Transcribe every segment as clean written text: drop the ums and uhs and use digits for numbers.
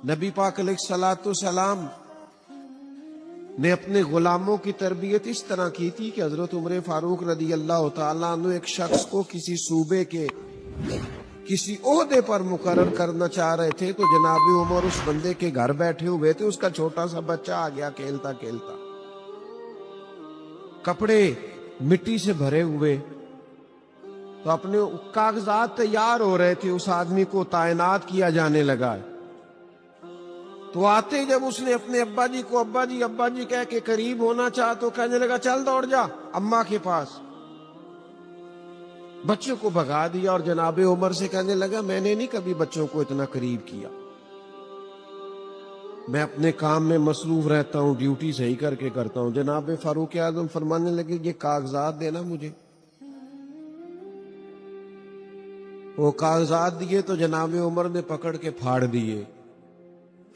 نبی پاک علیہ السلام نے اپنے غلاموں کی تربیت اس طرح کی تھی کہ حضرت عمر فاروق رضی اللہ تعالیٰ عنہ ایک شخص کو کسی صوبے کے کسی عہدے پر مقرر کرنا چاہ رہے تھے، تو جناب عمر اس بندے کے گھر بیٹھے ہوئے تھے، اس کا چھوٹا سا بچہ آ گیا کھیلتا کھیلتا، کپڑے مٹی سے بھرے ہوئے، تو اپنے کاغذات تیار ہو رہے تھے، اس آدمی کو تعینات کیا جانے لگا۔ تو آتے جب اس نے اپنے ابا جی کو ابا جی کہہ کے قریب ہونا چاہا، تو کہنے لگا چل دوڑ جا اماں کے پاس، بچوں کو بھگا دیا اور جناب عمر سے کہنے لگا میں نے نہیں کبھی بچوں کو اتنا قریب کیا، میں اپنے کام میں مصروف رہتا ہوں، ڈیوٹی صحیح کر کے کرتا ہوں۔ جناب فاروق اعظم فرمانے لگے یہ کاغذات دینا مجھے، وہ کاغذات دیے تو جناب عمر نے پکڑ کے پھاڑ دیے،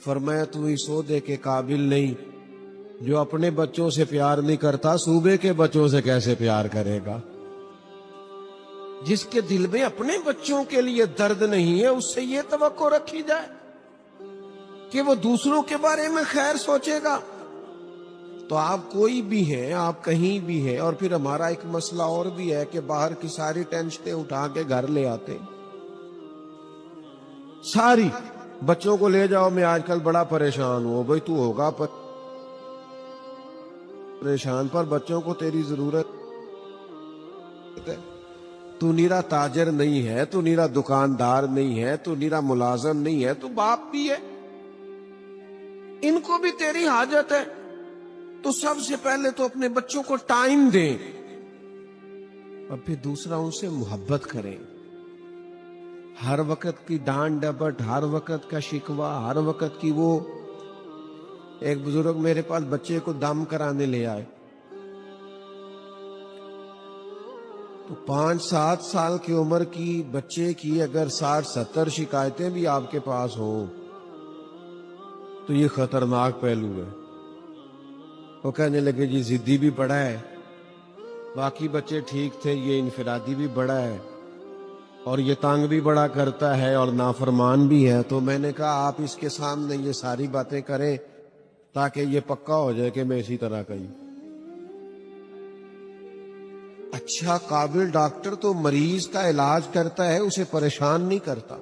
فرمایا تو اس عہدے کے قابل نہیں، جو اپنے بچوں سے پیار نہیں کرتا صوبے کے بچوں سے کیسے پیار کرے گا؟ جس کے دل میں اپنے بچوں کے لیے درد نہیں ہے، اس سے یہ توقع رکھی جائے کہ وہ دوسروں کے بارے میں خیر سوچے گا؟ تو آپ کوئی بھی ہیں، آپ کہیں بھی ہیں، اور پھر ہمارا ایک مسئلہ اور بھی ہے کہ باہر کی ساری ٹینشنیں اٹھا کے گھر لے آتے، ساری بچوں کو لے جاؤ میں آج کل بڑا پریشان ہوں، بھئی تو ہوگا پریشان، پر بچوں کو تیری ضرورت ہے، تو نیرا تاجر نہیں ہے، تو نیرا دکاندار نہیں ہے، تو نیرا ملازم نہیں ہے، تو باپ بھی ہے، ان کو بھی تیری حاجت ہے، تو سب سے پہلے تو اپنے بچوں کو ٹائم دیں، اور پھر دوسرا ان سے محبت کریں۔ ہر وقت کی ڈانٹ ڈپٹ، ہر وقت کا شکوہ، ہر وقت کی وہ ایک بزرگ میرے پاس بچے کو دم کرانے لے آئے، تو 5-7 سال کی عمر کی بچے کی اگر 60-70 شکایتیں بھی آپ کے پاس ہوں تو یہ خطرناک پہلو ہے۔ وہ کہنے لگے جی ضدی بھی بڑا ہے، باقی بچے ٹھیک تھے، یہ انفرادی بھی بڑا ہے، اور یہ تانگ بھی بڑا کرتا ہے اور نافرمان بھی ہے۔ تو میں نے کہا آپ اس کے سامنے یہ ساری باتیں کریں تاکہ یہ پکا ہو جائے کہ میں اسی طرح کا ہی۔ اچھا قابل ڈاکٹر تو مریض کا علاج کرتا ہے، اسے پریشان نہیں کرتا۔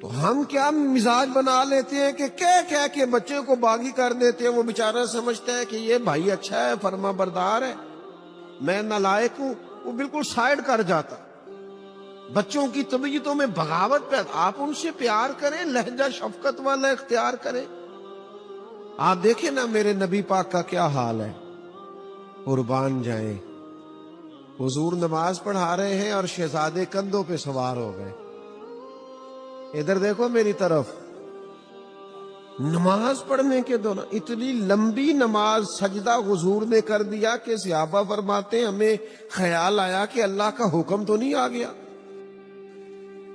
تو ہم کیا مزاج بنا لیتے ہیں کہ کہہ کے بچے کو باغی کر دیتے ہیں، وہ بیچارہ سمجھتا ہے کہ یہ بھائی اچھا ہے، فرما بردار ہے، میں نالائق ہوں، وہ بالکل سائیڈ کر جاتا۔ بچوں کی طبیعتوں میں بغاوت پیدا، آپ ان سے پیار کریں، لہجہ شفقت والا اختیار کریں۔ آپ دیکھیں نا میرے نبی پاک کا کیا حال ہے، قربان جائیں، حضور نماز پڑھا رہے ہیں اور شہزادے کندھوں پہ سوار ہو گئے، ادھر دیکھو میری طرف، نماز پڑھنے کے دوران اتنی لمبی نماز، سجدہ حضور نے کر دیا کہ صحابہ فرماتے ہیں ہمیں خیال آیا کہ اللہ کا حکم تو نہیں آ گیا،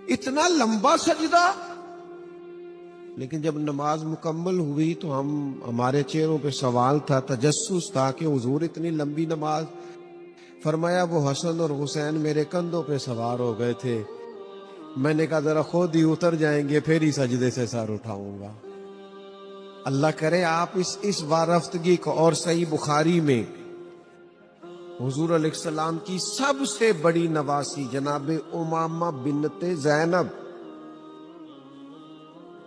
اتنا لمبا سجدہ۔ لیکن جب نماز مکمل ہوئی تو ہمارے چہروں پہ سوال تھا، تجسس تھا کہ حضور اتنی لمبی نماز، فرمایا وہ حسن اور حسین میرے کندھوں پہ سوار ہو گئے تھے، میں نے کہا ذرا خود ہی اتر جائیں گے پھر ہی سجدے سے سر اٹھاؤں گا۔ اللہ کرے آپ اس وارفتگی کو، اور صحیح بخاری میں حضور علیہ السلام کی سب سے بڑی نواسی جناب امامہ بنت زینب،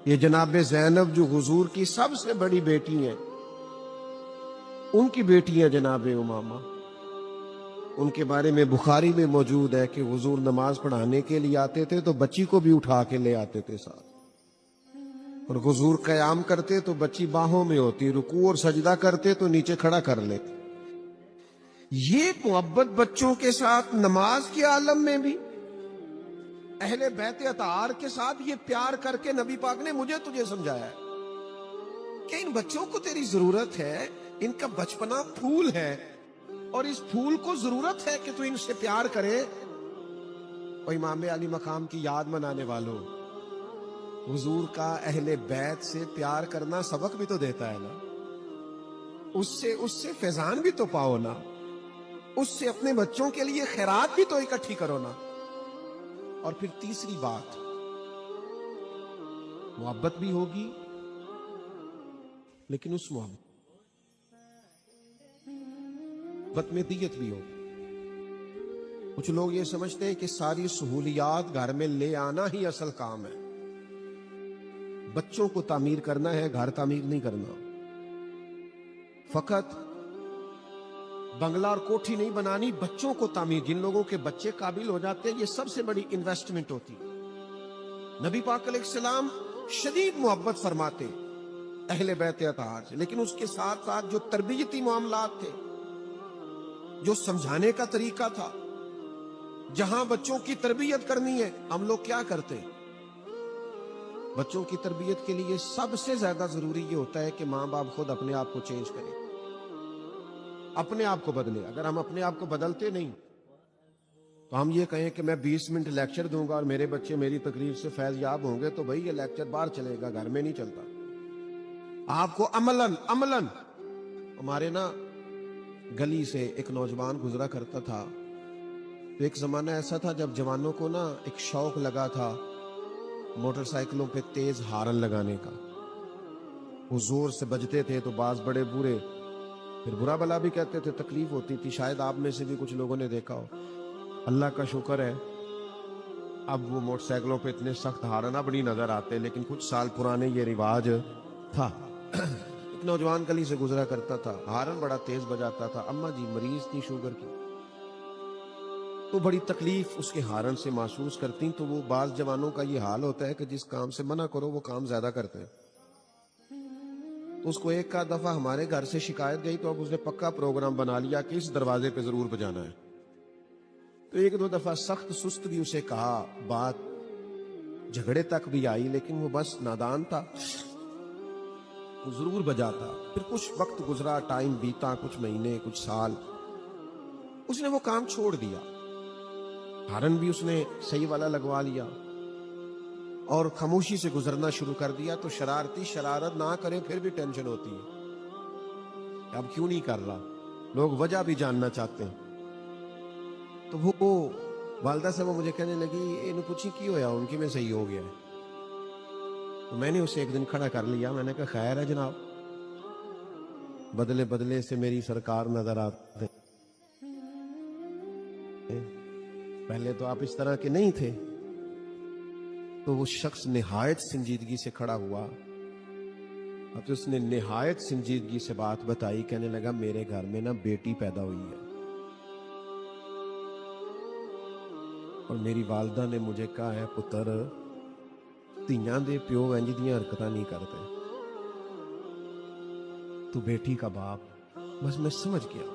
یہ جناب زینب جو حضور کی سب سے بڑی بیٹی ہیں، ان کی بیٹی ہیں جناب امامہ، ان کے بارے میں بخاری میں موجود ہے کہ حضور نماز پڑھانے کے لیے آتے تھے تو بچی کو بھی اٹھا کے لے آتے تھے ساتھ، اور حضور قیام کرتے تو بچی باہوں میں ہوتی، رکوع اور سجدہ کرتے تو نیچے کھڑا کر لیتے۔ یہ محبت بچوں کے ساتھ نماز کے عالم میں بھی، اہل بیت اطہار کے ساتھ یہ پیار کر کے نبی پاک نے مجھے تجھے سمجھایا ہے کہ ان بچوں کو تیری ضرورت ہے، ان کا بچپنا پھول ہے، اور اس پھول کو ضرورت ہے کہ تو ان سے پیار کرے۔ اور امام علی مقام کی یاد منانے والوں، حضور کا اہل بیت سے پیار کرنا سبق بھی تو دیتا ہے نا، اس سے فیضان بھی تو پاؤ نا، اس سے اپنے بچوں کے لیے خیرات بھی تو اکٹھی کرو نا۔ اور پھر تیسری بات، محبت بھی ہوگی لیکن اس محبت میں دیت بھی ہوگی۔ کچھ لوگ یہ سمجھتے ہیں کہ ساری سہولیات گھر میں لے آنا ہی اصل کام ہے، بچوں کو تعمیر کرنا ہے، گھر تعمیر نہیں کرنا۔ فقط بنگلہ اور کوٹھی نہیں بنانی، بچوں کو تعمیر، جن لوگوں کے بچے قابل ہو جاتے ہیں، یہ سب سے بڑی انویسٹمنٹ ہوتی ہے۔ نبی پاک علیہ السلام شدید محبت فرماتے اہل بیت اطہار سے، لیکن اس کے ساتھ ساتھ جو تربیتی معاملات تھے، جو سمجھانے کا طریقہ تھا، جہاں بچوں کی تربیت کرنی ہے، ہم لوگ کیا کرتے ہیں؟ بچوں کی تربیت کے لیے سب سے زیادہ ضروری یہ ہوتا ہے کہ ماں باپ خود اپنے آپ کو چینج کریں، اپنے آپ کو بدلے۔ اگر ہم اپنے آپ کو بدلتے نہیں تو ہم یہ کہیں کہ میں 20 منٹ لیکچر دوں گا اور میرے بچے میری تقریر سے فیض یاب ہوں گے، تو بھائی یہ لیکچر باہر چلے گا، گھر میں نہیں چلتا۔ آپ کو عملاً ہمارے نا گلی سے ایک نوجوان گزرا کرتا تھا، تو ایک زمانہ ایسا تھا جب جوانوں کو نا ایک شوق لگا تھا موٹر سائیکلوں پہ تیز ہارن لگانے کا، وہ زور سے بجتے تھے تو بعض بڑے بورے پھر برا بلا بھی کہتے تھے، تکلیف ہوتی تھی۔ شاید آپ میں سے بھی کچھ لوگوں نے دیکھا ہو۔ اللہ کا شکر ہے اب وہ موٹر سائیکلوں پہ اتنے سخت ہارن اب نہیں نظر آتے، لیکن کچھ سال پرانے یہ رواج تھا۔ ایک نوجوان گلی سے گزرا کرتا تھا، ہارن بڑا تیز بجاتا تھا، اماں جی مریض تھی شوگر کی، تو بڑی تکلیف اس کے ہارن سے محسوس کرتی۔ تو وہ بعض جوانوں کا یہ حال ہوتا ہے کہ جس کام سے منع کرو وہ کام زیادہ کرتے ہیں۔ تو اس کو ایک کا دفعہ ہمارے گھر سے شکایت گئی، تو اب اس نے پکا پروگرام بنا لیا کہ اس دروازے پہ ضرور بجانا ہے۔ تو ایک دو دفعہ سخت سست بھی اسے کہا، بات جھگڑے تک بھی آئی، لیکن وہ بس نادان تھا، وہ ضرور بجاتا۔ پھر کچھ وقت گزرا، ٹائم بیتا، کچھ مہینے، کچھ سال، اس نے وہ کام چھوڑ دیا، ہارن بھی اس نے صحیح والا لگوا لیا اور خاموشی سے گزرنا شروع کر دیا۔ تو شرارتی شرارت نہ کرے پھر بھی ٹینشن ہوتی ہے، اب کیوں نہیں کر رہا، لوگ وجہ بھی جاننا چاہتے ہیں۔ تو وہ والدہ سے وہ مجھے کہنے لگی، انہوں پوچھی کی ہویا، ان کی میں صحیح ہو گیا ہے۔ تو میں نے اسے ایک دن کھڑا کر لیا، میں نے کہا خیر ہے جناب، بدلے بدلے سے میری سرکار نظر آتے، پہلے تو آپ اس طرح کے نہیں تھے۔ تو وہ شخص نہایت سنجیدگی سے کھڑا ہوا، اب تو اس نے نہایت سنجیدگی سے بات بتائی، کہنے لگا میرے گھر میں نا بیٹی پیدا ہوئی ہے، اور میری والدہ نے مجھے کہا ہے پتر تیاں دے پیو انج دیاں حرکتاں نہیں کرتے، تو بیٹی کا باپ۔ بس میں سمجھ گیا،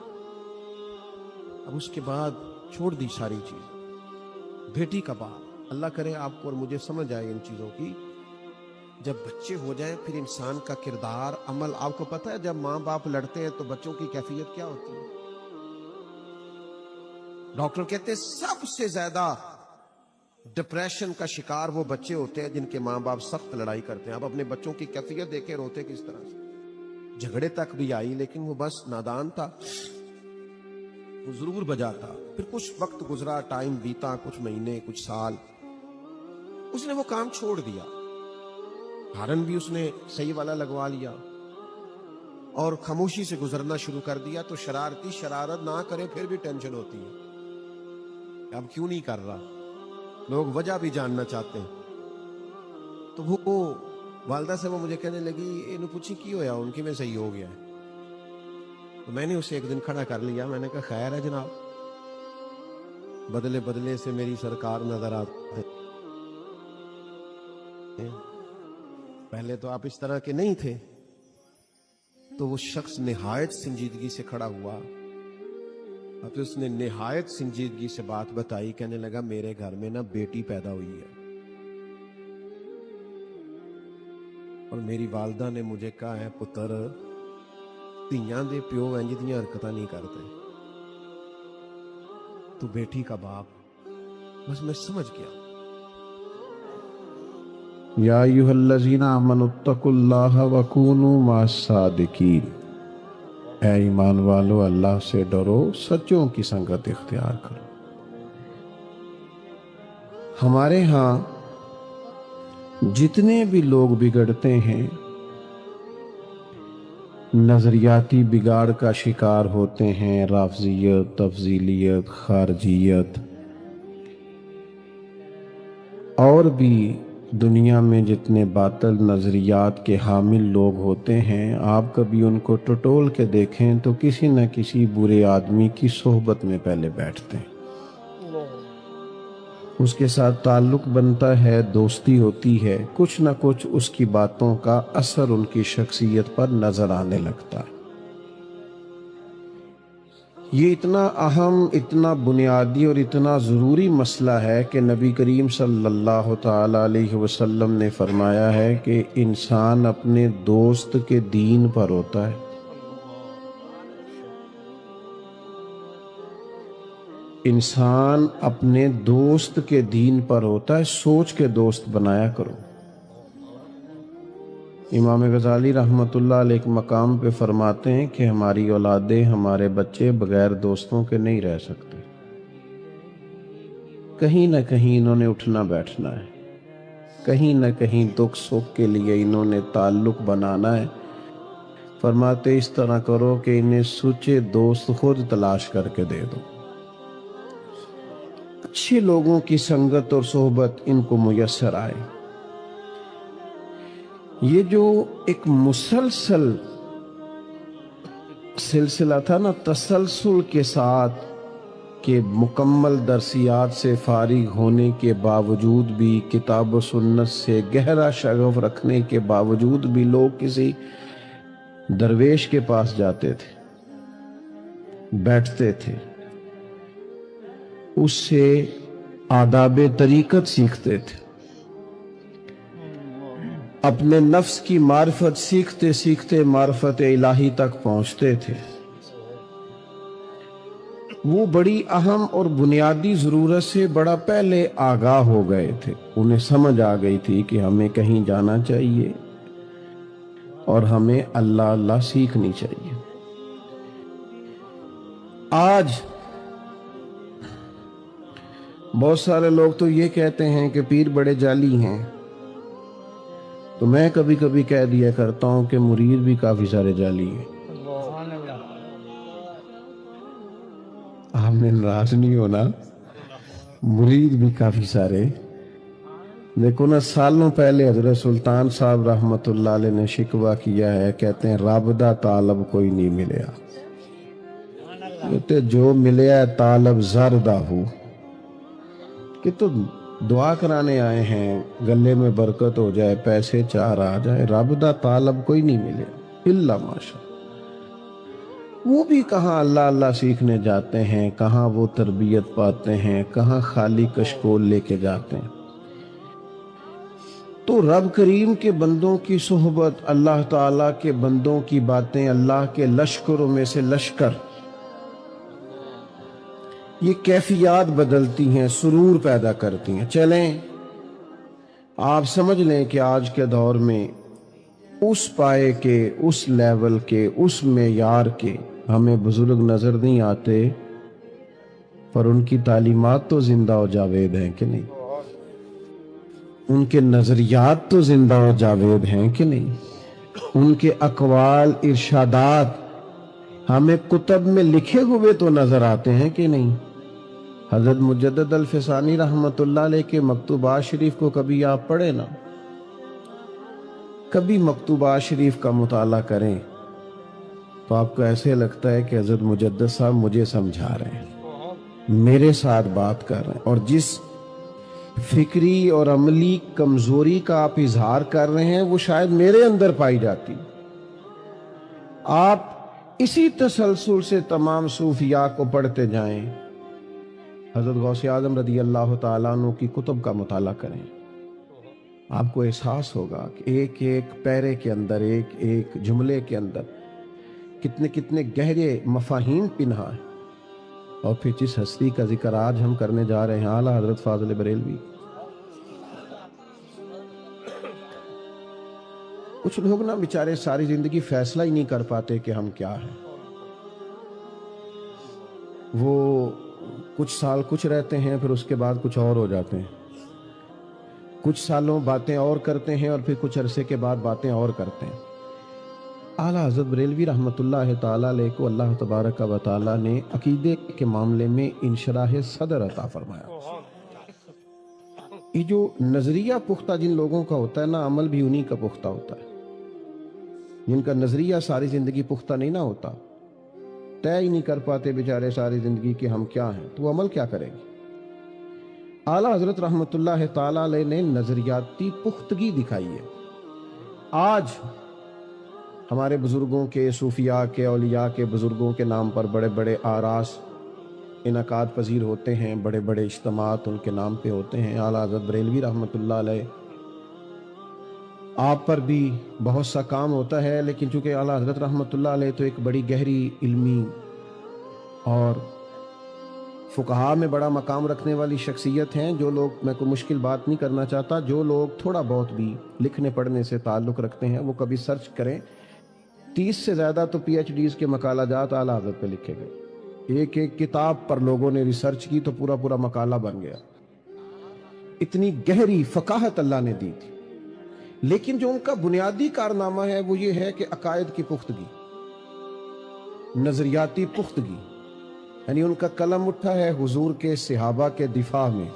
اب اس کے بعد چھوڑ دی ساری چیز، بیٹی کا باپ۔ اللہ کرے آپ کو اور مجھے سمجھ آئے ان چیزوں کی۔ جب بچے ہو جائیں پھر انسان کا کردار، عمل، آپ کو پتہ ہے جب ماں باپ لڑتے ہیں تو بچوں کی کیفیت کیا ہوتی ہے؟ ڈاکٹر کہتے ہیں سب سے زیادہ ڈپریشن کا شکار وہ بچے ہوتے ہیں جن کے ماں باپ سخت لڑائی کرتے ہیں۔ آپ اپنے بچوں کی کیفیت دیکھیں، روتے کس طرح سے، جھگڑے تک بھی آئی، لیکن وہ بس نادان تھا، وہ ضرور بجاتا۔ پھر کچھ وقت گزرا، ٹائم بیتا، کچھ مہینے، کچھ سال، اس نے وہ کام چھوڑ دیا، ہارن بھی اس نے صحیح والا لگوا لیا اور خاموشی سے گزرنا شروع کر دیا۔ تو شرارتی شرارت نہ کرے پھر بھی ٹینشن ہوتی ہے، اب کیوں نہیں کر رہا، لوگ وجہ بھی جاننا چاہتے ہیں۔ تو وہ والدہ سے وہ مجھے کہنے لگی، انہوں پوچھی کی ہویا، ان کی میں صحیح ہو گیا ہے۔ تو میں نے اسے ایک دن کھڑا کر لیا، میں نے کہا خیر ہے جناب، بدلے بدلے سے میری سرکار نظر آتے، پہلے تو آپ اس طرح کے نہیں تھے۔ تو وہ شخص نہایت سنجیدگی سے کھڑا ہوا، اب تو اس نے نہایت سنجیدگی سے بات بتائی، کہنے لگا میرے گھر میں نا بیٹی پیدا ہوئی ہے، اور میری والدہ نے مجھے کہا ہے پتر تیاں دے پیو انج دیاں حرکتاں نہیں کرتے، تو بیٹی کا باپ۔ بس میں سمجھ گیا۔ یا ایھا الذین آمنوا اتقوا اللہ وکونوا مع الصادقین، اے ایمان والو اللہ سے ڈرو، سچوں کی سنگت اختیار کرو۔ ہمارے ہاں جتنے بھی لوگ بگڑتے ہیں نظریاتی بگاڑ کا شکار ہوتے ہیں، رافضیت، تفضیلیت، خارجیت، اور بھی دنیا میں جتنے باطل نظریات کے حامل لوگ ہوتے ہیں، آپ کبھی ان کو ٹٹول کے دیکھیں تو کسی نہ کسی برے آدمی کی صحبت میں پہلے بیٹھتے ہیں، اس کے ساتھ تعلق بنتا ہے، دوستی ہوتی ہے، کچھ نہ کچھ اس کی باتوں کا اثر ان کی شخصیت پر نظر آنے لگتا ہے۔ یہ اتنا اہم، اتنا بنیادی اور اتنا ضروری مسئلہ ہے کہ نبی کریم صلی اللہ تعالی علیہ وسلم نے فرمایا ہے کہ انسان اپنے دوست کے دین پر ہوتا ہے۔ انسان اپنے دوست کے دین پر ہوتا ہے، سوچ کے دوست بنایا کرو۔ امام غزالی رحمۃ اللہ علیہ ایک مقام پہ فرماتے ہیں کہ ہماری اولادیں، ہمارے بچے بغیر دوستوں کے نہیں رہ سکتے، کہیں نہ کہیں انہوں نے اٹھنا بیٹھنا ہے، کہیں نہ کہیں دکھ سکھ کے لیے انہوں نے تعلق بنانا ہے۔ فرماتے اس طرح کرو کہ انہیں سچے دوست خود تلاش کر کے دے دو، اچھے لوگوں کی سنگت اور صحبت ان کو میسر آئے۔ یہ جو ایک مسلسل سلسلہ تھا نا، تسلسل کے ساتھ، کہ مکمل درسیات سے فارغ ہونے کے باوجود بھی، کتاب و سنت سے گہرا شغف رکھنے کے باوجود بھی لوگ کسی درویش کے پاس جاتے تھے، بیٹھتے تھے، اس سے آداب طریقت سیکھتے تھے، اپنے نفس کی معرفت سیکھتے سیکھتے معرفت الہی تک پہنچتے تھے۔ وہ بڑی اہم اور بنیادی ضرورت سے بڑا پہلے آگاہ ہو گئے تھے، انہیں سمجھ آ گئی تھی کہ ہمیں کہیں جانا چاہیے اور ہمیں اللہ اللہ سیکھنی چاہیے۔ آج بہت سارے لوگ تو یہ کہتے ہیں کہ پیر بڑے جعلی ہیں، تو میں کبھی کبھی کہہ دیا کرتا ہوں کہ مرید بھی کافی سارے جعلی ہیں۔ آپ نے ناراض نہیں ہونا، مرید بھی کافی سارے۔ دیکھو نا، سالوں پہلے حضرت سلطان صاحب رحمت اللہ علیہ نے شکوہ کیا ہے، کہتے ہیں رب دا طالب کوئی نہیں ملیا، کہتے جو ملیا طالب زردہ ہو، کہ تو دعا کرانے آئے ہیں، گلے میں برکت ہو جائے، پیسے چار آ جائے، رب دا طالب کوئی نہیں ملے الا ماشاء۔ وہ بھی کہاں اللہ اللہ سیکھنے جاتے ہیں، کہاں وہ تربیت پاتے ہیں، کہاں خالی کشکول لے کے جاتے ہیں۔ تو رب کریم کے بندوں کی صحبت، اللہ تعالیٰ کے بندوں کی باتیں، اللہ کے لشکروں میں سے لشکر، یہ کیفیات بدلتی ہیں، سرور پیدا کرتی ہیں۔ چلیں آپ سمجھ لیں کہ آج کے دور میں اس پائے کے، اس لیول کے، اس معیار کے ہمیں بزرگ نظر نہیں آتے، پر ان کی تعلیمات تو زندہ و جاوید ہیں کہ نہیں؟ ان کے نظریات تو زندہ و جاوید ہیں کہ نہیں؟ ان کے اقوال، ارشادات ہمیں کتب میں لکھے ہوئے تو نظر آتے ہیں کہ نہیں؟ حضرت مجدد الفسانی رحمت اللہ علیہ کے مکتوبات شریف کو کبھی آپ پڑھیں نا، کبھی مکتوبات شریف کا مطالعہ کریں تو آپ کو ایسے لگتا ہے کہ حضرت مجدد صاحب مجھے سمجھا رہے ہیں، میرے ساتھ بات کر رہے ہیں، اور جس فکری اور عملی کمزوری کا آپ اظہار کر رہے ہیں وہ شاید میرے اندر پائی جاتی۔ آپ اسی تسلسل سے تمام صوفیاء کو پڑھتے جائیں، حضرت غوث اعظم رضی اللہ تعالیٰ عنہ کی کتب کا مطالعہ کریں، آپ کو احساس ہوگا کہ ایک ایک پیرے کے اندر، ایک ایک جملے کے اندر کتنے کتنے گہرے مفاہیم پنہا ہیں۔ اور پھر جس ہستی کا ذکر آج ہم کرنے جا رہے ہیں، اعلیٰ حضرت فاضل بریلوی، کچھ لوگ نا بیچارے ساری زندگی فیصلہ ہی نہیں کر پاتے کہ ہم کیا ہیں۔ وہ کچھ سال کچھ رہتے ہیں، پھر اس کے بعد کچھ اور ہو جاتے ہیں۔ کچھ سالوں باتیں اور کرتے ہیں اور پھر کچھ عرصے کے بعد باتیں اور کرتے ہیں۔ اعلیٰ حضرت بریلوی رحمۃ اللہ تعالیٰ علیہ کو اللہ تبارک و تعالیٰ نے عقیدے کے معاملے میں انشراح صدر عطا فرمایا۔ یہ جو نظریہ پختہ جن لوگوں کا ہوتا ہے نا، عمل بھی انہی کا پختہ ہوتا ہے۔ جن کا نظریہ ساری زندگی پختہ نہیں نہ ہوتا، طے ہی نہیں کر پاتے بیچارے ساری زندگی کہ ہم کیا ہیں، تو وہ عمل کیا کریں گے؟ اعلیٰ حضرت رحمۃ اللہ تعالیٰ علیہ نے نظریاتی پختگی دکھائی ہے۔ آج ہمارے بزرگوں کے، صوفیاء کے، اولیاء کے، بزرگوں کے نام پر بڑے بڑے آراس انعقاد پذیر ہوتے ہیں، بڑے بڑے اجتماعات ان کے نام پہ ہوتے ہیں۔ اعلیٰ حضرت بریلوی رحمۃ اللہ علیہ آپ پر بھی بہت سا کام ہوتا ہے، لیکن چونکہ اعلیٰ حضرت رحمۃ اللہ علیہ تو ایک بڑی گہری علمی اور فقہاء میں بڑا مقام رکھنے والی شخصیت ہیں۔ جو لوگ، میں کوئی مشکل بات نہیں کرنا چاہتا، جو لوگ تھوڑا بہت بھی لکھنے پڑھنے سے تعلق رکھتے ہیں وہ کبھی سرچ کریں، 30 سے زیادہ تو پی ایچ ڈیز کے مقالہ جات اعلیٰ حضرت پہ لکھے گئے۔ ایک ایک کتاب پر لوگوں نے ریسرچ کی تو پورا پورا مقالہ بن گیا۔ اتنی گہری فقاہت اللہ نے دی تھی۔ لیکن جو ان کا بنیادی کارنامہ ہے وہ یہ ہے کہ عقائد کی پختگی، نظریاتی پختگی، یعنی ان کا قلم اٹھا ہے حضور کے صحابہ کے دفاع میں،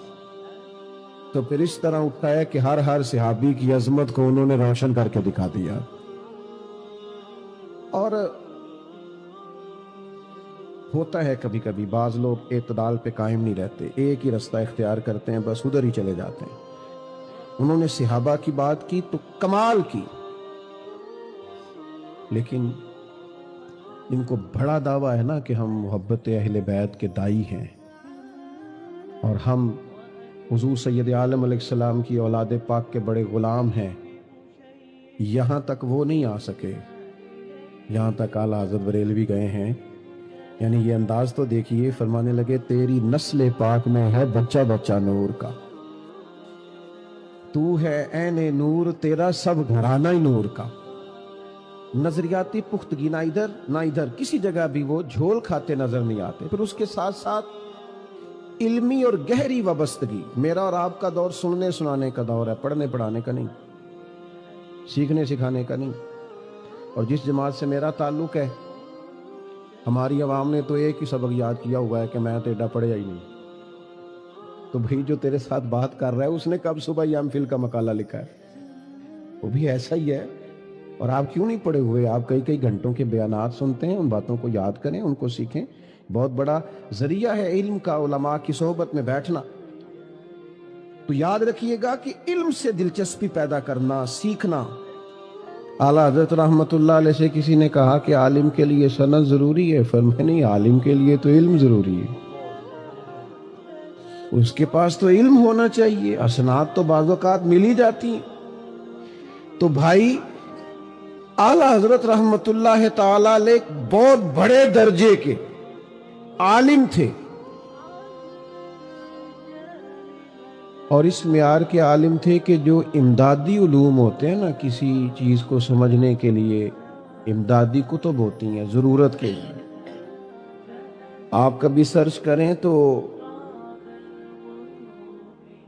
تو پھر اس طرح اٹھا ہے کہ ہر صحابی کی عظمت کو انہوں نے روشن کر کے دکھا دیا۔ اور ہوتا ہے کبھی کبھی بعض لوگ اعتدال پہ قائم نہیں رہتے، ایک ہی رستہ اختیار کرتے ہیں، بس ادھر ہی چلے جاتے ہیں۔ انہوں نے صحابہ کی بات کی تو کمال کی، لیکن ان کو بڑا دعویٰ ہے نا کہ ہم محبت اہل بیت کے دائی ہیں اور ہم حضور سید عالم علیہ السلام کی اولاد پاک کے بڑے غلام ہیں، یہاں تک وہ نہیں آ سکے یہاں تک اعلیٰ حضرت بریلوی گئے ہیں۔ یعنی یہ انداز تو دیکھیے، فرمانے لگے تیری نسل پاک میں ہے بچہ بچہ نور کا، تو ہے عین نور، تیرا سب گھرانہ ہی نور کا۔ نظریاتی پختگی، نہ ادھر نہ ادھر، کسی جگہ بھی وہ جھول کھاتے نظر نہیں آتے۔ پھر اس کے ساتھ ساتھ علمی اور گہری وابستگی۔ میرا اور آپ کا دور سننے سنانے کا دور ہے، پڑھنے پڑھانے کا نہیں، سیکھنے سکھانے کا نہیں۔ اور جس جماعت سے میرا تعلق ہے، ہماری عوام نے تو ایک ہی سبق یاد کیا ہوا ہے کہ میں تو ایڈا پڑھیا ہی نہیں۔ تو بھائی جو تیرے ساتھ بات کر رہا ہے اس نے کب صبح ایم فل کا مقالہ لکھا ہے؟ وہ بھی ایسا ہی ہے۔ اور آپ کیوں نہیں پڑھے ہوئے؟ آپ کئی کئی گھنٹوں کے بیانات سنتے ہیں، ان باتوں کو یاد کریں، ان کو سیکھیں۔ بہت بڑا ذریعہ ہے علم کا علماء کی صحبت میں بیٹھنا۔ تو یاد رکھیے گا کہ علم سے دلچسپی پیدا کرنا، سیکھنا۔ اعلیٰ حضرت رحمت اللہ علیہ سے کسی نے کہا کہ عالم کے لیے سند ضروری ہے، فرمایا نہیں، عالم کے لیے تو علم ضروری ہے، اس کے پاس تو علم ہونا چاہیے۔ اسناد تو بعض اوقات مل ہی جاتی ہیں۔ تو بھائی اعلیٰ حضرت رحمت اللہ تعالی علیہ بہت بڑے درجے کے عالم تھے، اور اس معیار کے عالم تھے کہ جو امدادی علوم ہوتے ہیں نا، کسی چیز کو سمجھنے کے لیے امدادی کتب ہوتی ہیں ضرورت کے لیے، آپ کبھی سرچ کریں تو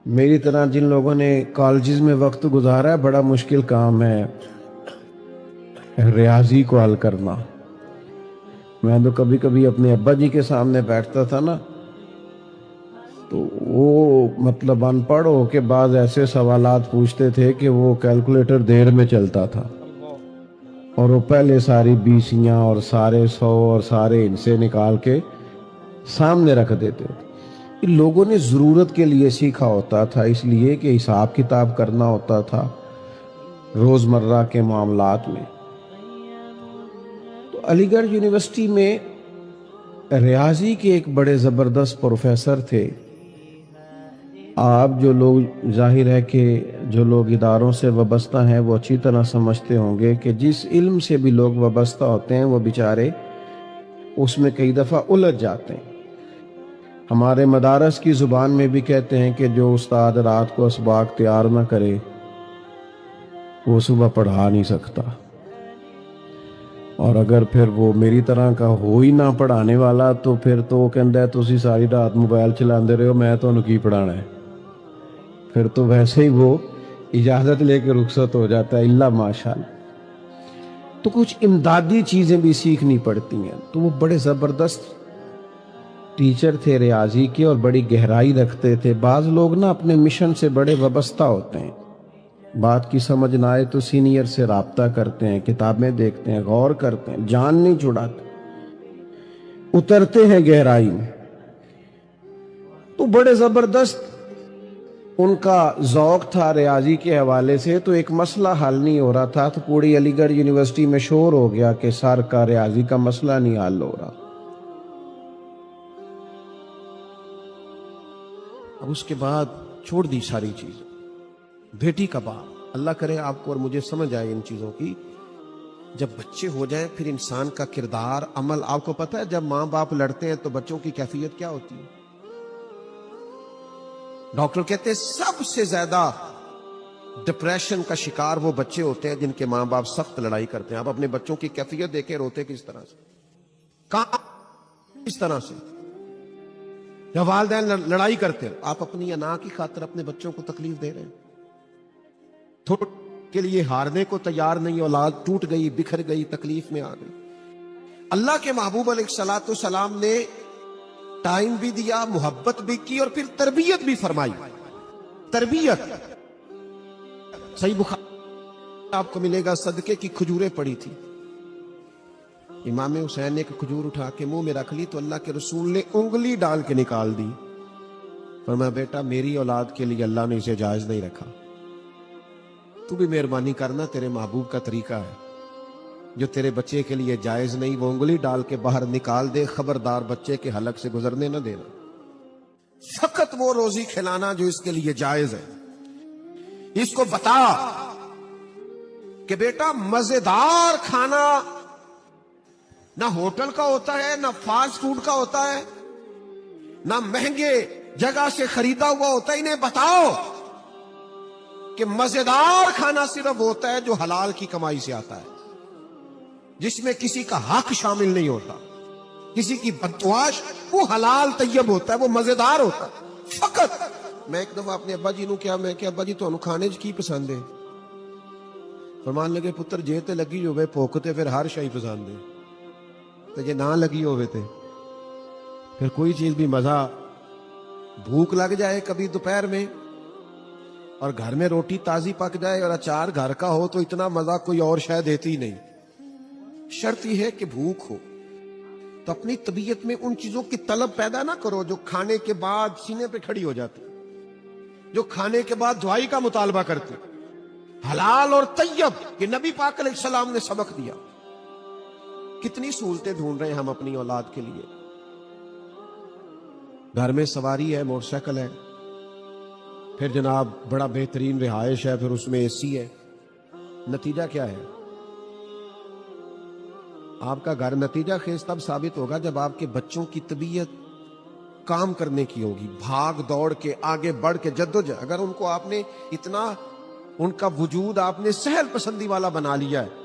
میری طرح جن لوگوں نے کالجز میں وقت گزارا ہے، بڑا مشکل کام ہے ریاضی کو حل کرنا۔ میں تو کبھی کبھی اپنے ابا جی کے سامنے بیٹھتا تھا نا، تو وہ مطلب ان پڑھ ہو کے بعض ایسے سوالات پوچھتے تھے کہ وہ کیلکولیٹر دیر میں چلتا تھا، اور وہ پہلے ساری بیسیاں اور سارے 100 اور سارے ہندسے نکال کے سامنے رکھ دیتے تھے۔ لوگوں نے ضرورت کے لیے سیکھا ہوتا تھا، اس لیے کہ حساب کتاب کرنا ہوتا تھا روزمرہ کے معاملات میں۔ تو علی گڑھ یونیورسٹی میں ریاضی کے ایک بڑے زبردست پروفیسر تھے۔ آپ جو لوگ، ظاہر ہے کہ جو لوگ اداروں سے وابستہ ہیں وہ اچھی طرح سمجھتے ہوں گے کہ جس علم سے بھی لوگ وابستہ ہوتے ہیں وہ بیچارے اس میں کئی دفعہ الجھ جاتے ہیں۔ ہمارے مدارس کی زبان میں بھی کہتے ہیں کہ جو استاد رات کو اسباق تیار نہ کرے وہ صبح پڑھا نہیں سکتا، اور اگر پھر وہ میری طرح کا ہو ہی نہ پڑھانے والا تو پھر تو وہ کہندا ہے تسی ساری رات موبائل چلاندے رہو، میں تانوں کی پڑھانا ہے۔ پھر تو ویسے ہی وہ اجازت لے کے رخصت ہو جاتا ہے، اللہ ماشاءاللہ۔ تو کچھ امدادی چیزیں بھی سیکھنی پڑتی ہیں۔ تو وہ بڑے زبردست ٹیچر تھے ریاضی کے اور بڑی گہرائی رکھتے تھے۔ بعض لوگ نا اپنے مشن سے بڑے وابستہ ہوتے ہیں، بات کی سمجھ نہ آئے تو سینئر سے رابطہ کرتے ہیں، کتابیں دیکھتے ہیں، غور کرتے ہیں، جان نہیں چھڑاتے، اترتے ہیں گہرائی میں۔ تو بڑے زبردست ان کا ذوق تھا ریاضی کے حوالے سے۔ تو ایک مسئلہ حل نہیں ہو رہا تھا تو پوری علی گڑھ یونیورسٹی میں شور ہو گیا کہ سر کا ریاضی کا مسئلہ نہیں حل ہو رہا۔ اب اس کے بعد چھوڑ دی ساری چیز، بیٹی کا باپ۔ اللہ کرے آپ کو اور مجھے سمجھ آئے ان چیزوں کی۔ جب بچے ہو جائیں پھر انسان کا کردار، عمل، آپ کو پتہ ہے جب ماں باپ لڑتے ہیں تو بچوں کی کیفیت کیا ہوتی ہے؟ ڈاکٹر کہتے ہیں سب سے زیادہ ڈپریشن کا شکار وہ بچے ہوتے ہیں جن کے ماں باپ سخت لڑائی کرتے ہیں۔ آپ اپنے بچوں کی کیفیت دیکھیں، روتے کس طرح سے، کہاں کس طرح سے، یا والدین لڑائی کرتے ہیں، آپ اپنی انا کی خاطر اپنے بچوں کو تکلیف دے رہے ہیں۔ تھوڑے کے لیے ہارنے کو تیار نہیں، اولاد ٹوٹ گئی، بکھر گئی، تکلیف میں آ گئی۔ اللہ کے محبوب علیہ الصلوۃ والسلام نے ٹائم بھی دیا، محبت بھی کی، اور پھر تربیت بھی فرمائی۔ تربیت صحیح بخاری آپ کو ملے گا، صدقے کی کھجوریں پڑی تھی، امام حسین نے ایک کھجور اٹھا کے منہ میں رکھ لی تو اللہ کے رسول نے انگلی ڈال کے نکال دی، فرمایا بیٹا میری اولاد کے لیے اللہ نے اسے جائز نہیں رکھا، تو بھی مہربانی کرنا، تیرے محبوب کا طریقہ ہے، جو تیرے بچے کے لیے جائز نہیں وہ انگلی ڈال کے باہر نکال دے، خبردار بچے کے حلق سے گزرنے نہ دینا، فقط وہ روزی کھلانا جو اس کے لیے جائز ہے۔ اس کو بتا کہ بیٹا مزیدار کھانا نہ ہوٹل کا ہوتا ہے، نہ فاسٹ فوڈ کا ہوتا ہے، نہ مہنگے جگہ سے خریدا ہوا ہوتا ہے، انہیں بتاؤ کہ مزیدار کھانا صرف ہوتا ہے جو حلال کی کمائی سے آتا ہے، جس میں کسی کا حق شامل نہیں ہوتا، کسی کی بدعاش، وہ حلال طیب ہوتا ہے، وہ مزیدار ہوتا ہے فقط۔ میں ایک دفعہ اپنے ابا جی نو کیا، میں کہ ابا جی تو کھانے کی پسند ہے؟ فرمان لگے پتر جے تے لگی ہوئے پوکتے پھر ہر شائی پسند ہے، تو یہ نہ لگی ہوئے تھے پھر کوئی چیز بھی مزہ، بھوک لگ جائے کبھی دوپہر میں اور گھر میں روٹی تازی پک جائے اور اچار گھر کا ہو تو اتنا مزہ کوئی اور شاید دیتی ہی نہیں۔ شرط یہ ہے کہ بھوک ہو، تو اپنی طبیعت میں ان چیزوں کی طلب پیدا نہ کرو جو کھانے کے بعد سینے پہ کھڑی ہو جاتی، جو کھانے کے بعد دعائی کا مطالبہ کرتے، حلال اور طیب، یہ نبی پاک علیہ السلام نے سبق دیا۔ کتنی سہولتیں ڈھونڈ رہے ہیں ہم اپنی اولاد کے لیے، گھر میں سواری ہے، موٹر سائیکل ہے، پھر جناب بڑا بہترین رہائش ہے، پھر اس میں اے سی ہے، نتیجہ کیا ہے؟ آپ کا گھر نتیجہ خیز تب ثابت ہوگا جب آپ کے بچوں کی طبیعت کام کرنے کی ہوگی، بھاگ دوڑ کے آگے بڑھ کے جدوجہد۔ اگر ان کو آپ نے اتنا، ان کا وجود آپ نے سہل پسندی والا بنا لیا ہے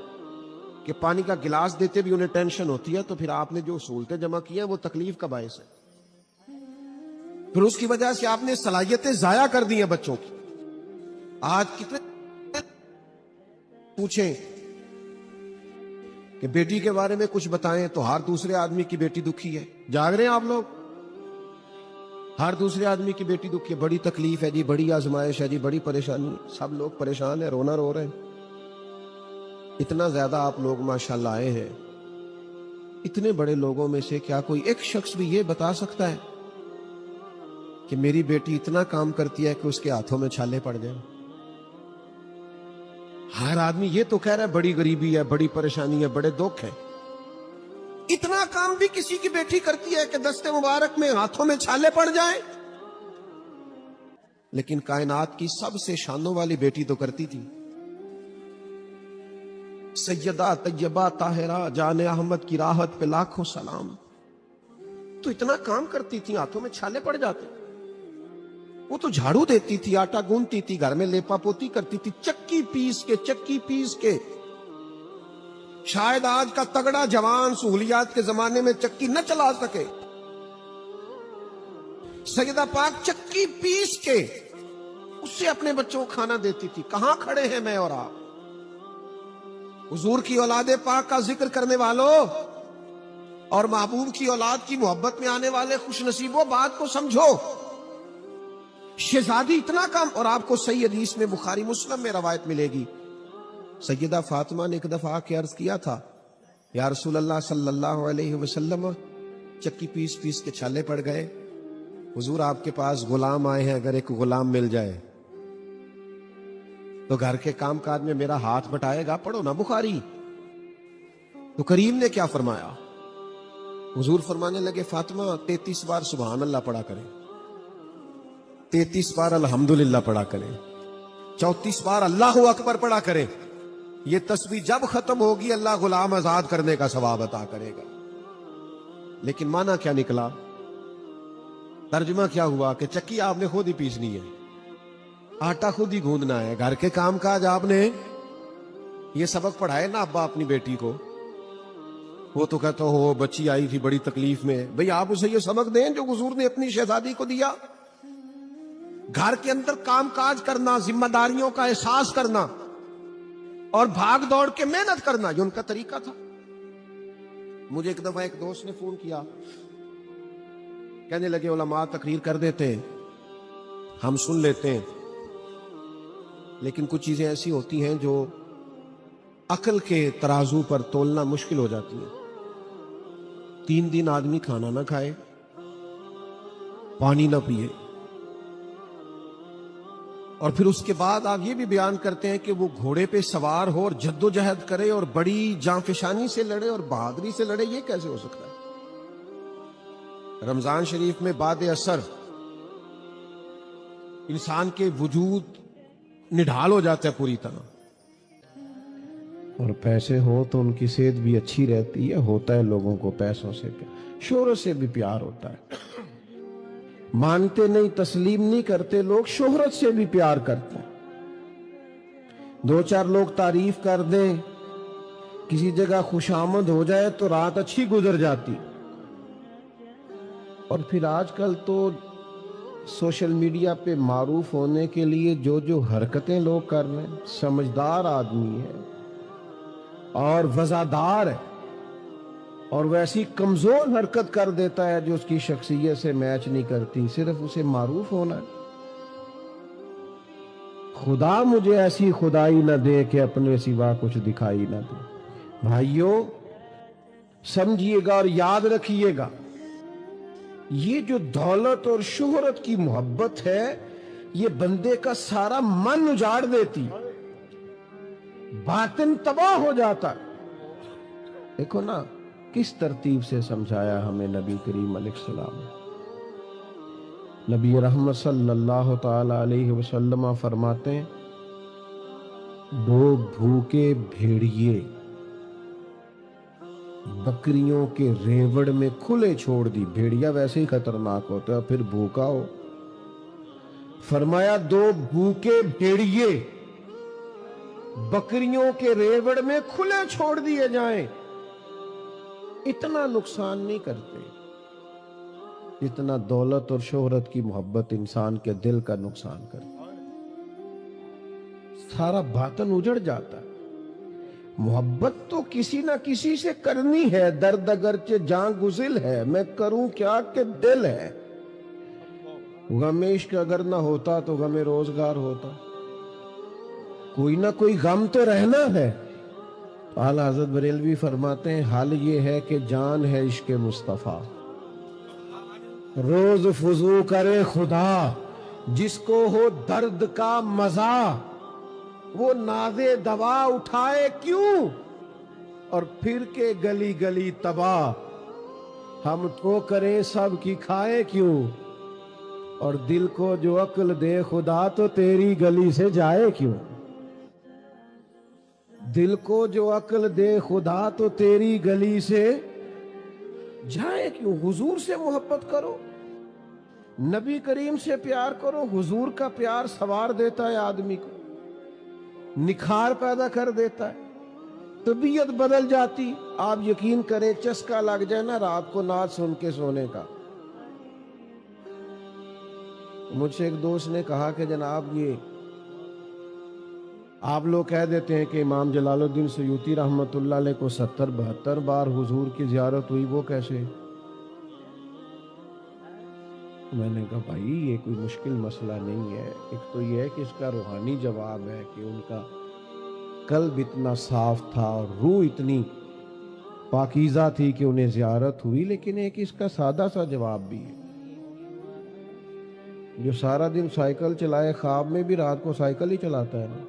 کہ پانی کا گلاس دیتے بھی انہیں ٹینشن ہوتی ہے، تو پھر آپ نے جو سہولتیں جمع کی ہیں وہ تکلیف کا باعث ہے، پھر اس کی وجہ سے آپ نے صلاحیتیں ضائع کر دی ہیں بچوں کی۔ آج کتنے پوچھیں کہ بیٹی کے بارے میں کچھ بتائیں تو ہر دوسرے آدمی کی بیٹی دکھی ہے، جاگ رہے ہیں آپ لوگ؟ ہر دوسرے آدمی کی بیٹی دکھی ہے، بڑی تکلیف ہے جی، بڑی آزمائش ہے جی، بڑی پریشانی، سب لوگ پریشان ہیں، رونا رو رہے ہیں۔ اتنا زیادہ آپ لوگ ماشاءاللہ آئے ہیں، اتنے بڑے لوگوں میں سے کیا کوئی ایک شخص بھی یہ بتا سکتا ہے کہ میری بیٹی اتنا کام کرتی ہے کہ اس کے ہاتھوں میں چھالے پڑ جائیں؟ ہر آدمی یہ تو کہہ رہا ہے بڑی غریبی ہے، بڑی پریشانی ہے، بڑے دکھ ہے، اتنا کام بھی کسی کی بیٹی کرتی ہے کہ دستے مبارک میں ہاتھوں میں چھالے پڑ جائیں؟ لیکن کائنات کی سب سے شانوں والی بیٹی تو کرتی تھی، سیدہ طیبہ طاہرہ جان احمد کی راحت پہ لاکھوں سلام، تو اتنا کام کرتی تھی، ہاتھوں میں چھالے پڑ جاتے، وہ تو جھاڑو دیتی تھی، آٹا گوندتی تھی، گھر میں لیپا پوتی کرتی تھی، چکی پیس کے۔ شاید آج کا تگڑا جوان سہولیات کے زمانے میں چکی نہ چلا سکے، سیدہ پاک چکی پیس کے اس سے اپنے بچوں کو کھانا دیتی تھی. کہاں کھڑے ہیں میں اور آپ؟ حضور کی اولاد پاک کا ذکر کرنے والوں اور محبوب کی اولاد کی محبت میں آنے والے خوش نصیبوں، بات کو سمجھو. شہزادی اتنا کم. اور آپ کو صحیح حدیث میں بخاری مسلم میں روایت ملے گی، سیدہ فاطمہ نے ایک دفعہ کے عرض کیا تھا، یا رسول اللہ صلی اللہ علیہ وسلم، چکی پیس پیس کے چھالے پڑ گئے، حضور آپ کے پاس غلام آئے ہیں، اگر ایک غلام مل جائے تو گھر کے کام کاج میں میرا ہاتھ بٹائے گا. پڑھو نا بخاری. تو کریم نے کیا فرمایا؟ حضور فرمانے لگے، فاطمہ 33 بار سبحان اللہ پڑھا کریں، 33 بار الحمدللہ پڑھا کریں، 34 بار اللہ اکبر پڑھا کریں. یہ تسبیح جب ختم ہوگی اللہ غلام آزاد کرنے کا ثواب عطا کرے گا. لیکن معنی کیا نکلا؟ ترجمہ کیا ہوا کہ چکی آپ نے خود ہی پیسنی ہے، آٹا خود ہی گوندنا ہے، گھر کے کام کاج آپ نے یہ سبق پڑھائے نا ابا اپنی بیٹی کو. وہ تو کہتا ہو بچی آئی تھی بڑی تکلیف میں. بھئی آپ اسے یہ سبق دیں جو حضور نے اپنی شہزادی کو دیا. گھر کے اندر کام کاج کرنا، ذمہ داریوں کا احساس کرنا اور بھاگ دوڑ کے محنت کرنا، یہ ان کا طریقہ تھا. مجھے ایک دفعہ ایک دوست نے فون کیا، کہنے لگے علماء تقریر کر دیتے ہیں، ہم سن لیتے ہیں، لیکن کچھ چیزیں ایسی ہوتی ہیں جو عقل کے ترازو پر تولنا مشکل ہو جاتی ہیں. 3 دن آدمی کھانا نہ کھائے، پانی نہ پیے، اور پھر اس کے بعد آپ یہ بھی بیان کرتے ہیں کہ وہ گھوڑے پہ سوار ہو اور جد و جہد کرے اور بڑی جانفشانی سے لڑے اور بہادری سے لڑے. یہ کیسے ہو سکتا ہے؟ رمضان شریف میں بعد اثر انسان کے وجود نڈھال ہو جاتا ہے پوری طرح. اور پیسے ہو تو ان کی صحت بھی اچھی رہتی ہے. ہوتا ہے لوگوں کو پیسوں سے پیار، شہرت سے بھی پیار ہوتا ہے. مانتے نہیں، تسلیم نہیں کرتے لوگ، شہرت سے بھی پیار کرتے ہیں. 2-4 لوگ تعریف کر دیں، کسی جگہ خوش آمد ہو جائے تو رات اچھی گزر جاتی. اور پھر آج کل تو سوشل میڈیا پہ معروف ہونے کے لیے جو حرکتیں لوگ کر رہے ہیں، سمجھدار آدمی ہے اور وفادار ہے اور ویسی کمزور حرکت کر دیتا ہے جو اس کی شخصیت سے میچ نہیں کرتی، صرف اسے معروف ہونا ہے. خدا مجھے ایسی خدائی نہ دے کہ اپنے سوا کچھ دکھائی نہ دے. بھائیوں سمجھیے گا اور یاد رکھیے گا، یہ جو دولت اور شہرت کی محبت ہے یہ بندے کا سارا من اجاڑ دیتی، باطن تباہ ہو جاتا. دیکھو نا کس ترتیب سے سمجھایا ہمیں نبی کریم علیہ السلام. نبی رحمت صلی اللہ تعالی علیہ وسلم فرماتے ہیں، 2 بھوکے بھیڑیے بکریوں کے ریوڑ میں کھلے چھوڑ دی. بھیڑیا ویسے ہی خطرناک ہوتا ہے، پھر بھوکا ہو. فرمایا 2 بھوکے بھیڑیے بکریوں کے ریوڑ میں کھلے چھوڑ دیے جائیں، اتنا نقصان نہیں کرتے جتنا دولت اور شہرت کی محبت انسان کے دل کا نقصان کرتی. سارا باطن اجڑ جاتا ہے. محبت تو کسی نہ کسی سے کرنی ہے، درد اگرچہ جان گزل ہے، میں کروں کیا کہ دل ہے. غم عشق اگر نہ ہوتا تو غم روزگار ہوتا. کوئی نہ کوئی غم تو رہنا ہے. اعلیٰ حضرت بریلوی فرماتے ہیں، حال یہ ہے کہ جان ہے عشق مصطفیٰ، روز فضو کرے خدا، جس کو ہو درد کا مزہ، وہ نازے دوا اٹھائے کیوں اور پھر کے گلی گلی تباہ. ہم تو کریں سب کی کھائے کیوں، اور دل کو جو عقل دے خدا تو تیری گلی سے جائے کیوں. دل کو جو عقل دے خدا تو تیری گلی سے جائے کیوں. حضور سے محبت کرو، نبی کریم سے پیار کرو. حضور کا پیار سوار دیتا ہے آدمی کو، نکھار پیدا کر دیتا ہے، طبیعت بدل جاتی. آپ یقین کریں چسکا لگ جائے نا رات کو نعت سن کے سونے کا، مجھ سے ایک دوست نے کہا کہ جناب یہ آپ لوگ کہہ دیتے ہیں کہ امام جلال الدین سیوطی رحمۃ اللہ علیہ کو 70-72 بار حضور کی زیارت ہوئی، وہ کیسے؟ میں نے کہا بھائی یہ کوئی مشکل مسئلہ نہیں ہے، ایک تو یہ ہے کہ اس کا روحانی جواب ہے کہ ان کا قلب اتنا صاف تھا اور روح اتنی پاکیزہ تھی کہ انہیں زیارت ہوئی، لیکن ایک اس کا سادہ سا جواب بھی ہے۔ جو سارا دن سائیکل چلائے خواب میں بھی رات کو سائیکل ہی چلاتا ہے نا،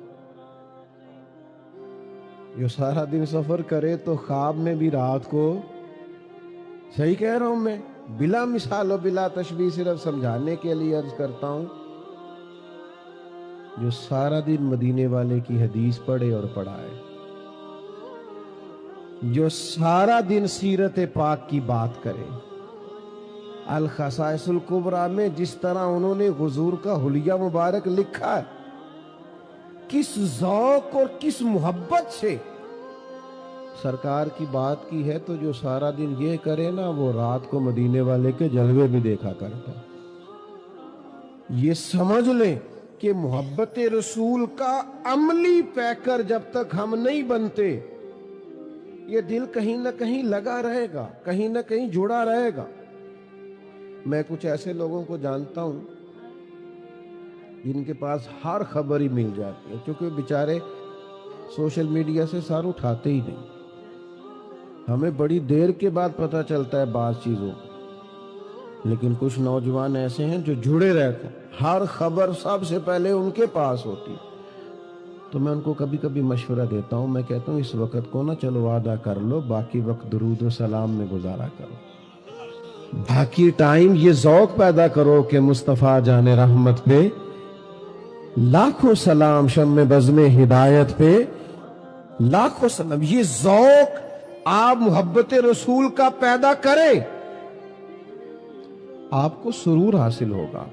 جو سارا دن سفر کرے تو خواب میں بھی رات کو، صحیح کہہ رہا ہوں میں؟ بلا مثال و بلا تشبیہ، صرف سمجھانے کے لیے عرض کرتا ہوں، جو سارا دن مدینے والے کی حدیث پڑھے اور پڑھائے، جو سارا دن سیرت پاک کی بات کرے، الخصائص الکبریٰ میں جس طرح انہوں نے حضور کا حلیہ مبارک لکھا ہے، کس ذوق اور کس محبت سے سرکار کی بات کی ہے، تو جو سارا دن یہ کرے نا وہ رات کو مدینے والے کے جلوے بھی دیکھا کرتا ہے۔ یہ سمجھ لیں کہ محبت رسول کا عملی پیکر جب تک ہم نہیں بنتے، یہ دل کہیں نہ کہیں لگا رہے گا، کہیں نہ کہیں جڑا رہے گا۔ میں کچھ ایسے لوگوں کو جانتا ہوں جن کے پاس ہر خبر ہی مل جاتی ہے، کیونکہ بیچارے سوشل میڈیا سے سار اٹھاتے ہی نہیں، ہمیں بڑی دیر کے بعد پتہ چلتا ہے بعض چیزوں، لیکن کچھ نوجوان ایسے ہیں جو جڑے رہتے ہیں، ہر خبر سب سے پہلے ان کے پاس ہوتی۔ تو میں ان کو کبھی کبھی مشورہ دیتا ہوں، میں کہتا ہوں اس وقت کو نا چلو وعدہ کر لو، باقی وقت درود و سلام میں گزارا کرو، باقی ٹائم یہ ذوق پیدا کرو کہ مصطفیٰ جان رحمت پہ لاکھوں سلام، شم بزم ہدایت پہ لاکھوں سلام۔ یہ ذوق آپ محبت رسول کا پیدا کریں، آپ کو سرور حاصل ہوگا،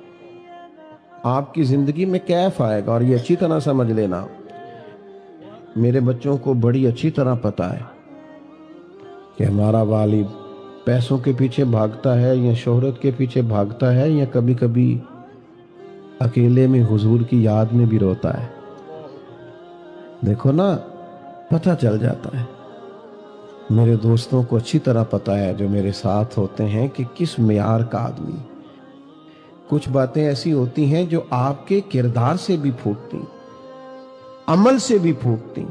آپ کی زندگی میں کیف آئے گا۔ اور یہ اچھی طرح سمجھ لینا، میرے بچوں کو بڑی اچھی طرح پتا ہے کہ ہمارا والد پیسوں کے پیچھے بھاگتا ہے یا شہرت کے پیچھے بھاگتا ہے یا کبھی کبھی اکیلے میں حضور کی یاد میں بھی روتا ہے۔ دیکھو نا، پتہ چل جاتا ہے۔ میرے دوستوں کو اچھی طرح پتا ہے جو میرے ساتھ ہوتے ہیں کہ کس معیار کا آدمی۔ کچھ باتیں ایسی ہوتی ہیں جو آپ کے کردار سے بھی پھوٹتی، عمل سے بھی پھوٹتی۔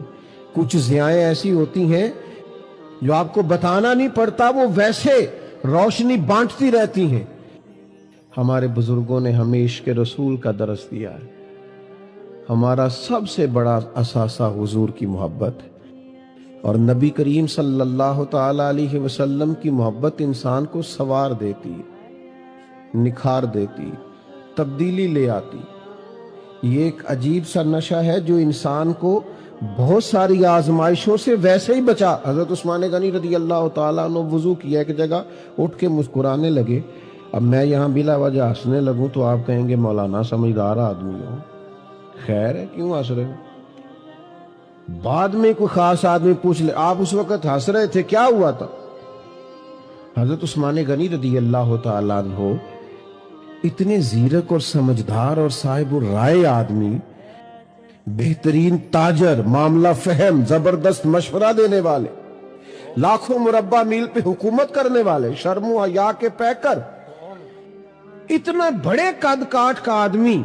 کچھ ضیائیں ایسی ہوتی ہیں جو آپ کو بتانا نہیں پڑتا، وہ ویسے روشنی بانٹتی رہتی ہیں۔ ہمارے بزرگوں نے ہمیں عشق رسول کا درس دیا ہے۔ ہمارا سب سے بڑا اثاثہ حضور کی محبت ہے، اور نبی کریم صلی اللہ تعالی علیہ وسلم کی محبت انسان کو سنوار دیتی، نکھار دیتی، تبدیلی لے آتی۔ یہ ایک عجیب سا نشہ ہے جو انسان کو بہت ساری آزمائشوں سے ویسے ہی بچا۔ حضرت عثمان غنی رضی اللہ تعالیٰ عنہ وضو کیا ایک جگہ، اٹھ کے مسکرانے لگے۔ اب میں یہاں بلا وجہ ہنسنے لگوں تو آپ کہیں گے مولانا سمجھدار آدمی ہو، خیر ہے کیوں ہنس رہے ہو؟ بعد میں کوئی خاص آدمی پوچھ لے آپ اس وقت ہنس رہے تھے، کیا ہوا تھا؟ حضرت عثمان غنی رضی اللہ تعالیٰ عنہ اتنے زیرک اور سمجھدار اور صاحب الرائے آدمی، بہترین تاجر، معاملہ فہم، زبردست مشورہ دینے والے، لاکھوں مربع میل پہ حکومت کرنے والے، شرم و حیا کے پیکر، اتنا بڑے قد کاٹ کا آدمی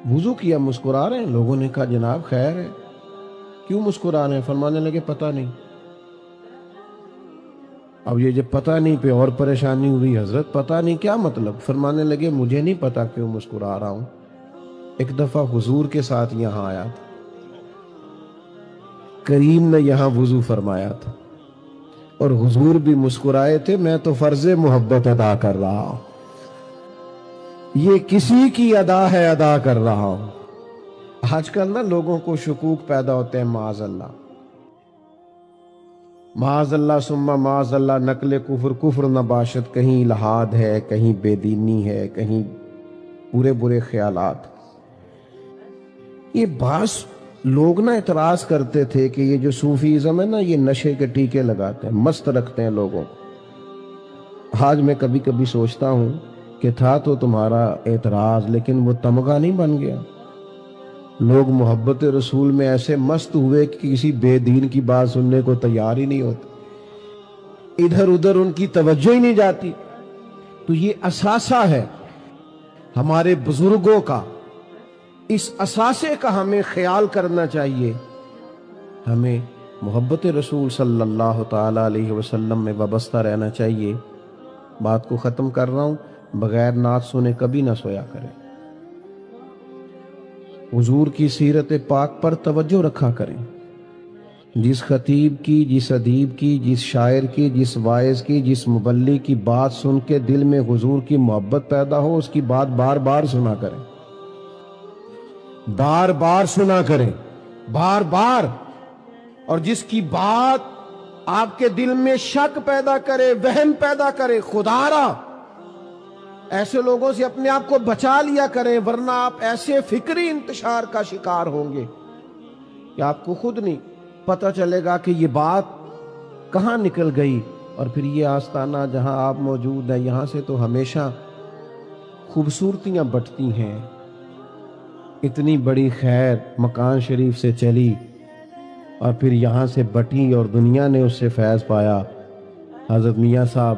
وضو کیا، مسکرا رہے ہیں۔ لوگوں نے کہا جناب خیر ہے، کیوں مسکرا رہے ہیں؟ فرمانے لگے پتہ نہیں۔ اب یہ جب پتہ نہیں پہ اور پریشانی ہوئی، حضرت پتہ نہیں کیا مطلب؟ فرمانے لگے مجھے نہیں پتا کیوں مسکرا رہا ہوں، ایک دفعہ حضور کے ساتھ یہاں آیا تھا، کریم نے یہاں وضو فرمایا تھا اور حضور بھی مسکرائے تھے، میں تو فرض محبت ادا کر رہا ہوں، یہ کسی کی ادا ہے ادا کر رہا ہوں۔ آج کل نا لوگوں کو شکوک پیدا ہوتے ہیں، معاذ اللہ معاذ اللہ ثم معاذ اللہ، نقل کفر، کفر نباشت، کہیں الحاد ہے، کہیں بے دینی ہے، کہیں برے برے خیالات۔ یہ بعض لوگ نا اعتراض کرتے تھے کہ یہ جو صوفیزم ہے نا، یہ نشے کے ٹیکے لگاتے ہیں، مست رکھتے ہیں لوگوں کو۔ آج میں کبھی کبھی سوچتا ہوں کہ تھا تو تمہارا اعتراض لیکن وہ تمغہ نہیں بن گیا۔ لوگ محبت رسول میں ایسے مست ہوئے کہ کسی بے دین کی بات سننے کو تیار ہی نہیں ہوتے، ادھر ادھر ان کی توجہ ہی نہیں جاتی۔ تو یہ اثاثہ ہے ہمارے بزرگوں کا، اس اثاثے کا ہمیں خیال کرنا چاہیے۔ ہمیں محبت رسول صلی اللہ تعالی علیہ وسلم میں وابستہ رہنا چاہیے۔ بات کو ختم کر رہا ہوں، بغیر نعت سنے کبھی نہ سویا کریں، حضور کی سیرت پاک پر توجہ رکھا کریں۔ جس خطیب کی، جس ادیب کی، جس شاعر کی، جس واعظ کی، جس مبلغ کی بات سن کے دل میں حضور کی محبت پیدا ہو، اس کی بات بار بار سنا کریں، بار بار سنا کریں، بار بار۔ اور جس کی بات آپ کے دل میں شک پیدا کرے، وہم پیدا کرے، خدارا ایسے لوگوں سے اپنے آپ کو بچا لیا کریں، ورنہ آپ ایسے فکری انتشار کا شکار ہوں گے کہ آپ کو خود نہیں پتہ چلے گا کہ یہ بات کہاں نکل گئی۔ اور پھر یہ آستانہ جہاں آپ موجود ہیں، یہاں سے تو ہمیشہ خوبصورتیاں بٹتی ہیں۔ اتنی بڑی خیر مکان شریف سے چلی اور پھر یہاں سے بٹی اور دنیا نے اس سے فیض پایا۔ حضرت میاں صاحب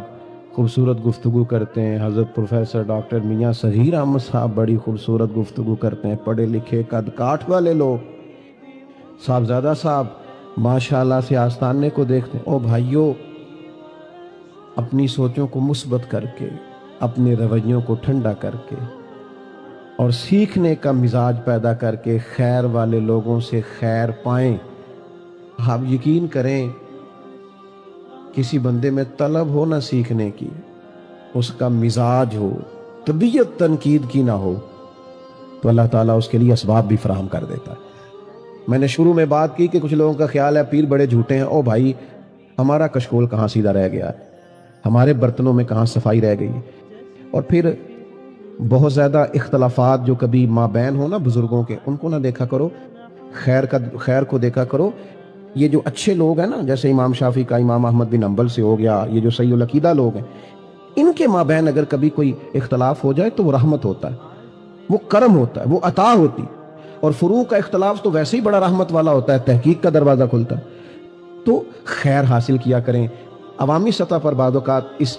خوبصورت گفتگو کرتے ہیں، حضرت پروفیسر ڈاکٹر میاں سہیر احمد صاحب بڑی خوبصورت گفتگو کرتے ہیں، پڑھے لکھے قد کاٹھ والے لوگ۔ صاحبزادہ صاحب ماشاءاللہ سے آستانے کو دیکھتے ہیں۔ او بھائیو، اپنی سوچوں کو مثبت کر کے، اپنے رویوں کو ٹھنڈا کر کے اور سیکھنے کا مزاج پیدا کر کے خیر والے لوگوں سے خیر پائیں۔ آپ یقین کریں، کسی بندے میں طلب ہو نہ سیکھنے کی، اس کا مزاج ہو، طبیعت تنقید کی نہ ہو، تو اللہ تعالیٰ اس کے لیے اسباب بھی فراہم کر دیتا ہے۔ میں نے شروع میں بات کی کہ کچھ لوگوں کا خیال ہے پیر بڑے جھوٹے ہیں۔ او بھائی، ہمارا کشکول کہاں سیدھا رہ گیا ہے، ہمارے برتنوں میں کہاں صفائی رہ گئی ہے۔ اور پھر بہت زیادہ اختلافات جو کبھی مابین ہو نا بزرگوں کے، ان کو نہ دیکھا کرو، خیر کو دیکھا کرو۔ یہ جو اچھے لوگ ہیں نا، جیسے امام شافعی کا امام احمد بن حنبل سے ہو گیا، یہ جو صحیح العقیدہ لوگ ہیں، ان کے مابین اگر کبھی کوئی اختلاف ہو جائے تو وہ رحمت ہوتا ہے، وہ کرم ہوتا ہے، وہ عطا ہوتی۔ اور فروع کا اختلاف تو ویسے ہی بڑا رحمت والا ہوتا ہے، تحقیق کا دروازہ کھلتا ہے۔ تو خیر حاصل کیا کریں۔ عوامی سطح پر بعض اوقات اس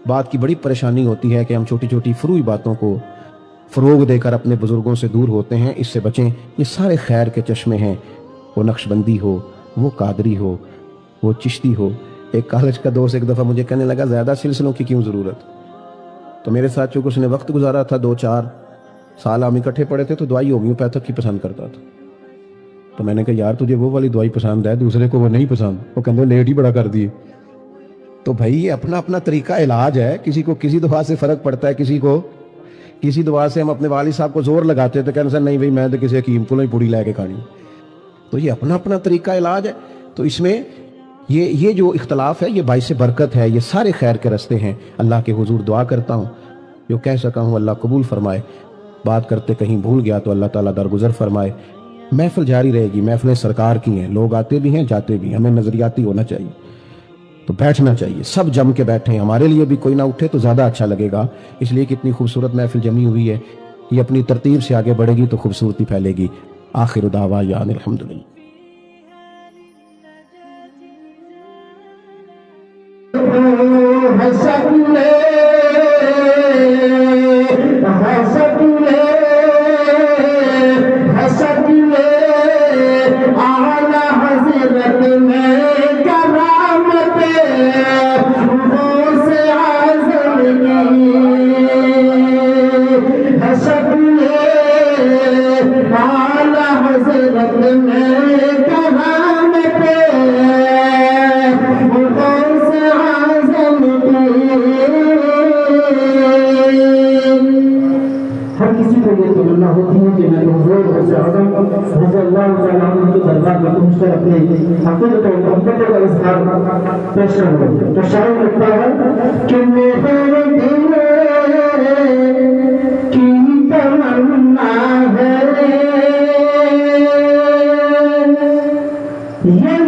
بات کی بڑی پریشانی ہوتی ہے کہ ہم چھوٹی چھوٹی فروعی باتوں کو فروغ دے کر اپنے بزرگوں سے دور ہوتے ہیں، اس سے بچیں۔ یہ سارے خیر کے چشمے ہیں، وہ نقشبندی ہو، وہ قادری ہو، وہ چشتی ہو۔ ایک کالج کا دوست ایک دفعہ مجھے کہنے لگا زیادہ سلسلوں کی کیوں ضرورت؟ تو میرے ساتھ چونکہ اس نے وقت گزارا تھا، 2-4 سال ہم اکٹھے پڑے تھے، تو دوائی ہومیوپیتھک کی پسند کرتا تھا۔ تو میں نے کہا یار تجھے وہ والی دوائی پسند ہے، دوسرے کو وہ نہیں پسند۔ وہ کہتے لیٹ ہی بڑا کر دیے۔ تو بھائی یہ اپنا اپنا طریقہ علاج ہے، کسی کو کسی دوا سے فرق پڑتا ہے، کسی کو کسی دوا سے۔ ہم اپنے والد صاحب کو زور لگاتے تھے، کہنے سے نہیں بھائی میں تو کسی حکیم کو نہیں پوڑی لے کے کھانی۔ تو یہ اپنا اپنا طریقہ علاج ہے۔ تو اس میں یہ جو اختلاف ہے یہ باعث برکت ہے، یہ سارے خیر کے رستے ہیں۔ اللہ کے حضور دعا کرتا ہوں جو کہہ سکا ہوں اللہ قبول فرمائے، بات کرتے کہیں بھول گیا تو اللہ تعالیٰ درگزر فرمائے۔ محفل جاری رہے گی، محفلیں سرکار کی ہیں، لوگ آتے بھی ہیں جاتے بھی ہیں، ہمیں نظریاتی ہونا چاہیے، تو بیٹھنا چاہیے، سب جم کے بیٹھیں۔ ہمارے لیے بھی کوئی نہ اٹھے تو زیادہ اچھا لگے گا، اس لیے کہ اتنی خوبصورت محفل جمی ہوئی ہے، یہ اپنی ترتیب سے آگے بڑھے گی تو خوبصورتی پھیلے گی۔ آخر دعوانا الحمدللہ۔ پیش کروں تو شاعر لکھتا ہے کہ میرے دل کی تمنا ہے یہ